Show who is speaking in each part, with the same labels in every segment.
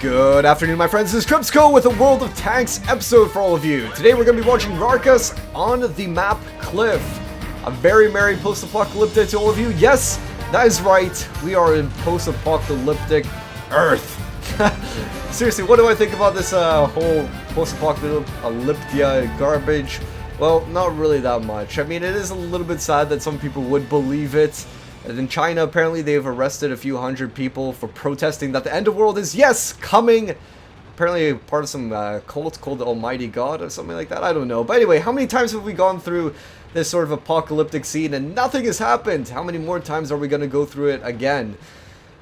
Speaker 1: Good afternoon, my friends. This is KrebsCOHO with a World of Tanks episode for all of you. Today we're going to be watching Rarkas on the map Cliff. A very merry post-apocalyptic to all of you. Yes, that is right. We are in post-apocalyptic Earth. Seriously, what do I think about this whole post-apocalyptic garbage? Well, not really that much. I mean, it is a little bit sad that some people would believe it. And in China, apparently they've arrested a few hundred people for protesting that the end of the world is, yes, coming. Apparently part of some cult called the Almighty God or something like that. I don't know. But anyway, how many times have we gone through this sort of apocalyptic scene and nothing has happened? How many more times are we going to go through it again?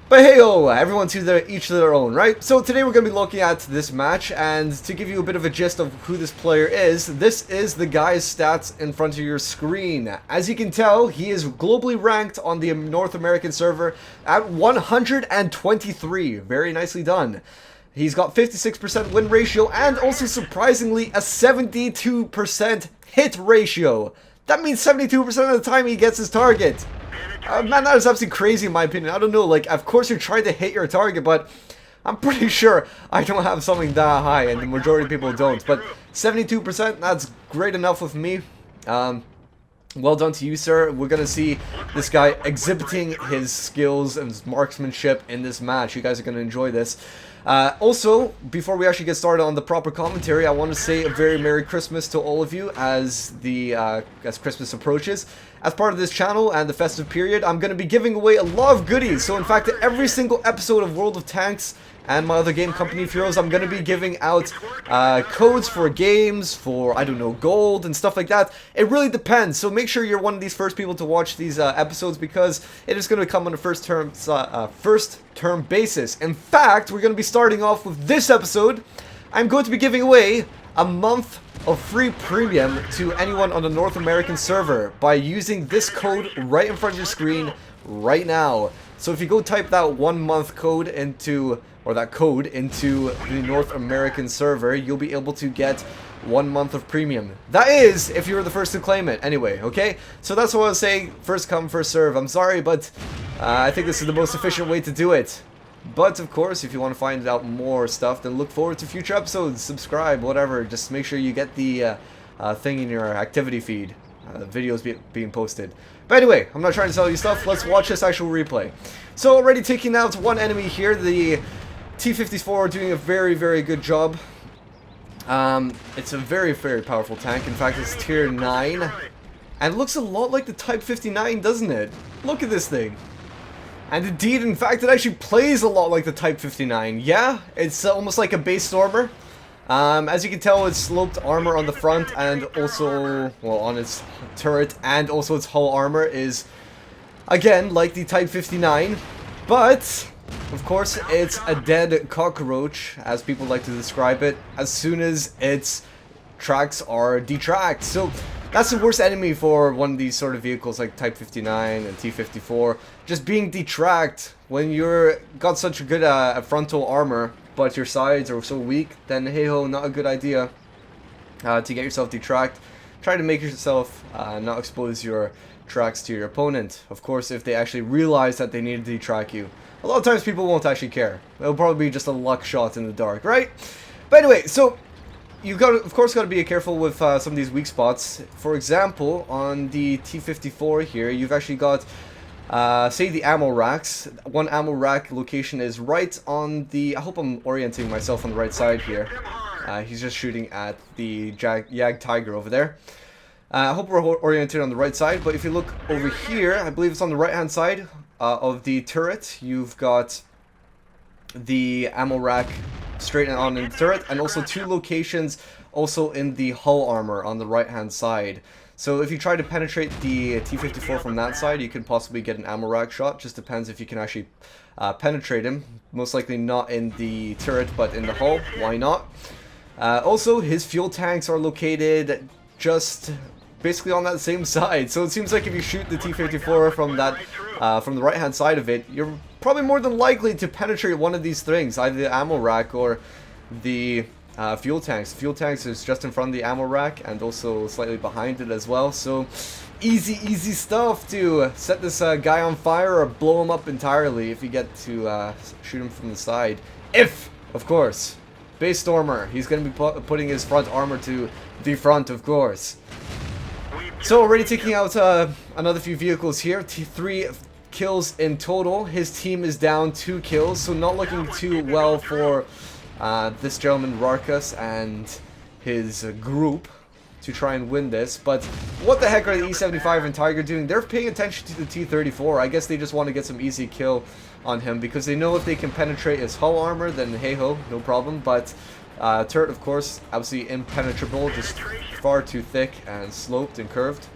Speaker 1: But hey-oh, everyone to each to their own, right? So today we're going to be looking at this match, and to give you a bit of a gist of who this player is, this is the guy's stats in front of your screen. As you can tell, he is globally ranked on the North American server at 123. Very nicely done. He's got 56% win ratio and also surprisingly a 72% hit ratio. That means 72% of the time he gets his target. Man, that is absolutely crazy in my opinion. I don't know, like, of course you're trying to hit your target, but I'm pretty sure I don't have something that high, and the majority of people don't. But 72%, that's great enough with me. Well done to you, sir. We're gonna see this guy exhibiting his skills and his marksmanship in this match. You guys are gonna enjoy this. Also, before we actually get started on the proper commentary, I want to say a very Merry Christmas to all of you as Christmas approaches. As part of this channel and the festive period, I'm going to be giving away a lot of goodies. So in fact, every single episode of World of Tanks and my other game company of heroes, I'm going to be giving out codes for games, for, I don't know, gold and stuff like that. It really depends. So make sure you're one of these first people to watch these episodes, because it is going to come on a first term basis. In fact, we're going to be starting off with this episode. I'm going to be giving away a month of free premium to anyone on the North American server by using this code right in front of your screen right now. So if you go type that 1 month code into, or that code into the North American server, you'll be able to get 1 month of premium. That is, if you were the first to claim it. Anyway, okay? So that's what I was saying, first come, first serve. I'm sorry, but I think this is the most efficient way to do it. But of course, if you want to find out more stuff, then look forward to future episodes, subscribe, whatever. Just make sure you get the thing in your activity feed, videos being posted. But anyway, I'm not trying to sell you stuff. Let's watch this actual replay. So already taking out one enemy here, the T-54 doing a very, very good job. It's a very, very powerful tank. In fact, it's tier 9. And it looks a lot like the Type 59, doesn't it? Look at this thing. And indeed, in fact, it actually plays a lot like the Type 59. Yeah, it's almost like a base stormer. As you can tell, it's sloped armor on the front and also, well, on its turret, and also its hull armor is, again, like the Type 59. But, of course, it's a dead cockroach, as people like to describe it, as soon as its tracks are detracked. So that's the worst enemy for one of these sort of vehicles like Type 59 and T-54. Just being detracked when you're got such a good frontal armor, but your sides are so weak, then hey-ho, not a good idea to get yourself detracked. Try to make yourself not expose your tracks to your opponent. Of course, if they actually realize that they need to detrack you. A lot of times people won't actually care. It'll probably be just a luck shot in the dark, right? But anyway, so you've got, of course, got to be careful with some of these weak spots. For example, on the T-54 here, you've actually got, say, the ammo racks. One ammo rack location is right on the, I hope I'm orienting myself on the right side here. He's just shooting at the Jag Tiger over there. I hope we're oriented on the right side, but if you look over here, I believe it's on the right-hand side of the turret. You've got the ammo rack straight on in the turret, and also two locations also in the hull armor on the right hand side. So if you try to penetrate the T-54 from that side, you could possibly get an ammo rack shot. Just depends if you can actually penetrate him. Most likely not in the turret, but in the hull. Why not? Also, his fuel tanks are located just basically on that same side. So it seems like if you shoot the T-54 from that from the right hand side of it, you're probably more than likely to penetrate one of these things, either the ammo rack or the fuel tanks. Fuel tanks is just in front of the ammo rack and also slightly behind it as well. So easy stuff to set this guy on fire or blow him up entirely if you get to shoot him from the side. If Of course. Base Stormer. He's going to be putting his front armor to the front, of course. So already taking out another few vehicles here. 3 kills in total. His team is down 2 kills. So not looking too well for this gentleman, Rarkas, and his group to try and win this. But what the heck are the E-75 and Tiger doing? They're paying attention to the T-34. I guess they just want to get some easy kill on him because they know if they can penetrate his hull armor, then hey-ho, no problem. But turret, of course, absolutely impenetrable, just far too thick and sloped and curved.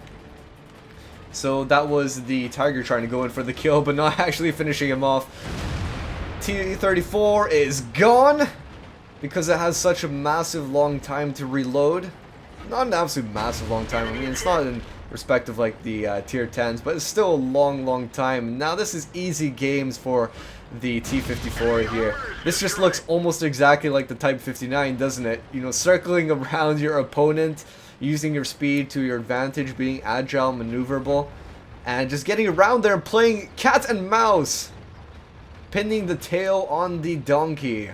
Speaker 1: So that was the Tiger trying to go in for the kill, but not actually finishing him off. T-34 is gone because it has such a massive long time to reload. Not an absolute massive long time. I mean, it's not in respect of like the tier 10s, but it's still a long time. Now this is easy games for the T-54 here. This just looks almost exactly like the Type 59, doesn't it? You know, circling around your opponent, using your speed to your advantage, being agile, maneuverable, and just getting around there and playing cat and mouse, pinning the tail on the donkey.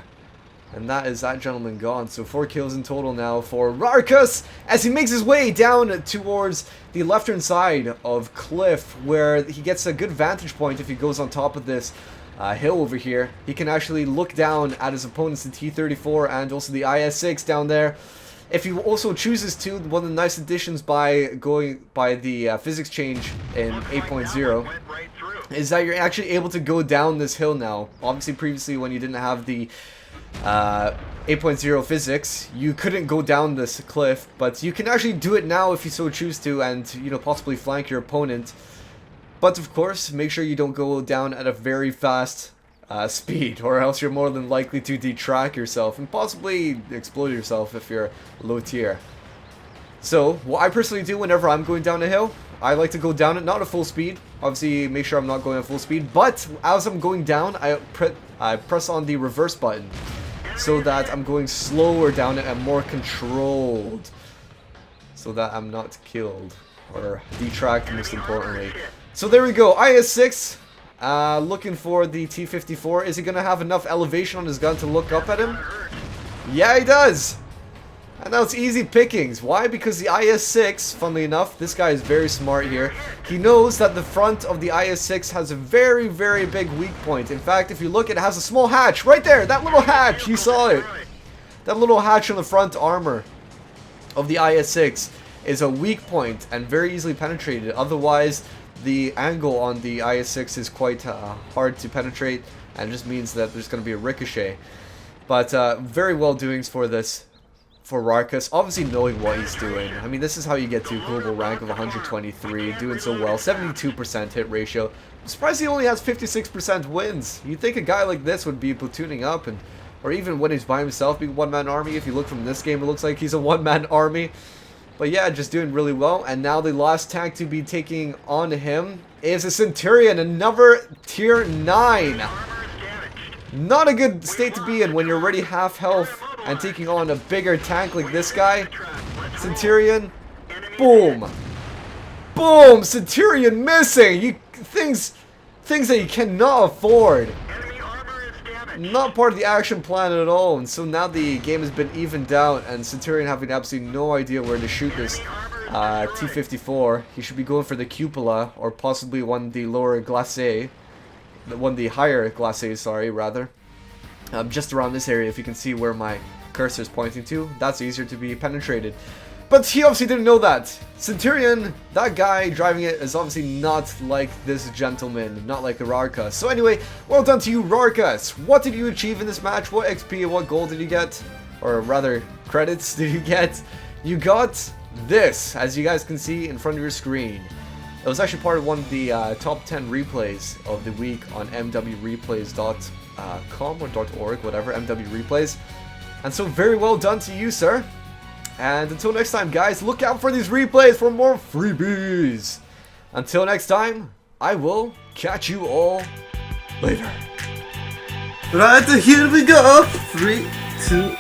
Speaker 1: And that is that gentleman gone. So 4 kills in total now for Rarkas as he makes his way down towards the left-hand side of Cliff, where he gets a good vantage point if he goes on top of this hill over here. He can actually look down at his opponents, the T-34 and also the IS-6 down there. If he also chooses to, one of the nice additions by going by the physics change in 8.0 is that you're actually able to go down this hill now. Obviously previously when you didn't have the 8.0 physics, you couldn't go down this cliff, but you can actually do it now if you so choose to, and you know, possibly flank your opponent. But of course, make sure you don't go down at a very fast speed, or else you're more than likely to detrack yourself and possibly explode yourself if you're low tier. So what I personally do whenever I'm going down a hill, I like to go down it not at full speed. Obviously make sure I'm not going at full speed, but as I'm going down, I press on the reverse button so that I'm going slower down it and more controlled, so that I'm not killed or detracked, most importantly. So there we go, IS-6 looking for the T-54. Is he going to have enough elevation on his gun to look up at him? Yeah, he does! And now it's easy pickings. Why? Because the IS-6, funnily enough, this guy is very smart here. He knows that the front of the IS-6 has a very big weak point. In fact, if you look, it has a small hatch right there. That little hatch, you saw it. That little hatch on the front armor of the IS-6 is a weak point and very easily penetrated. Otherwise, the angle on the IS-6 is quite hard to penetrate, and it just means that there's going to be a ricochet. But very well doings for this. For Rarkas, obviously knowing what he's doing. I mean, this is how you get to global rank of 123, doing so well, 72% hit ratio. I'm surprised he only has 56% wins. You'd think a guy like this would be platooning up, and or even when he's by himself, being one-man army. If you look from this game, it looks like he's a one-man army. But yeah, just doing really well. And now the last tank to be taking on him is a Centurion, another tier 9. Not a good state to be in when you're already half health and taking on a bigger tank like this guy. Centurion, boom, boom, Centurion missing. Things that you cannot afford. Not part of the action plan at all. And so now the game has been evened out, and Centurion having absolutely no idea where to shoot this T-54. He should be going for the cupola, or possibly one of the lower glacé. One of the higher glacés, sorry, rather. Just around this area, if you can see where my cursor is pointing to, that's easier to be penetrated. But he obviously didn't know that. Centurion, that guy driving it, is obviously not like this gentleman, not like the Rarkas. So anyway, well done to you, Rarkas. What did you achieve in this match? What XP and what gold did you get? Or rather, credits did you get? You got this, as you guys can see in front of your screen. It was actually part of one of the top 10 replays of the week on mwreplays.com or .org, whatever, MW Replays. And so very well done to you, sir. And until next time, guys, look out for these replays for more freebies. Until next time, I will catch you all later.
Speaker 2: Right, here we go. 3, 2,